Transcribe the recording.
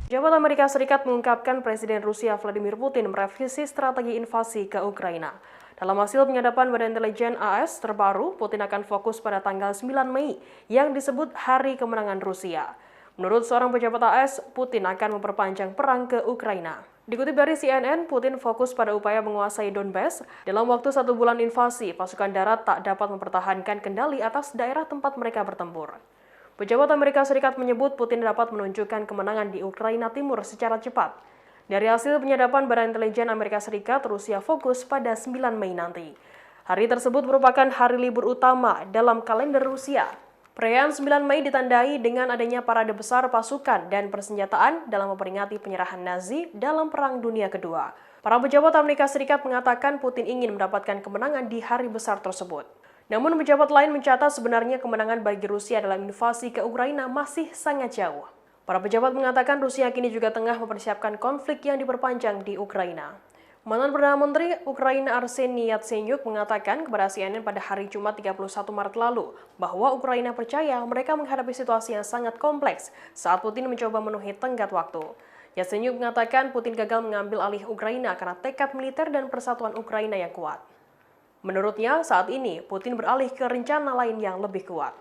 Pejabat Amerika Serikat mengungkapkan Presiden Rusia Vladimir Putin merevisi strategi invasi ke Ukraina. Dalam hasil penyadapan Badan Intelijen AS terbaru, Putin akan fokus pada tanggal 9 Mei yang disebut Hari Kemenangan Rusia. Menurut seorang pejabat AS, Putin akan memperpanjang perang ke Ukraina. Dikutip dari CNN, Putin fokus pada upaya menguasai Donbas. Dalam waktu 1 bulan invasi, pasukan darat tak dapat mempertahankan kendali atas daerah tempat mereka bertempur. Pejabat Amerika Serikat menyebut Putin dapat menunjukkan kemenangan di Ukraina Timur secara cepat. Dari hasil penyadapan Badan Intelijen Amerika Serikat, Rusia fokus pada 9 Mei nanti. Hari tersebut merupakan hari libur utama dalam kalender Rusia. Perayaan 9 Mei ditandai dengan adanya parade besar pasukan dan persenjataan dalam memperingati penyerahan Nazi dalam Perang Dunia Kedua. Para pejabat Amerika Serikat mengatakan Putin ingin mendapatkan kemenangan di hari besar tersebut. Namun pejabat lain mencatat sebenarnya kemenangan bagi Rusia dalam invasi ke Ukraina masih sangat jauh. Para pejabat mengatakan Rusia kini juga tengah mempersiapkan konflik yang diperpanjang di Ukraina. Mantan Perdana Menteri Ukraina Arseniy Yatsenyuk mengatakan kepada CNN pada hari Jumat 31 Maret lalu bahwa Ukraina percaya mereka menghadapi situasi yang sangat kompleks saat Putin mencoba memenuhi tenggat waktu. Yatsenyuk mengatakan Putin gagal mengambil alih Ukraina karena tekad militer dan persatuan Ukraina yang kuat. Menurutnya, saat ini Putin beralih ke rencana lain yang lebih kuat.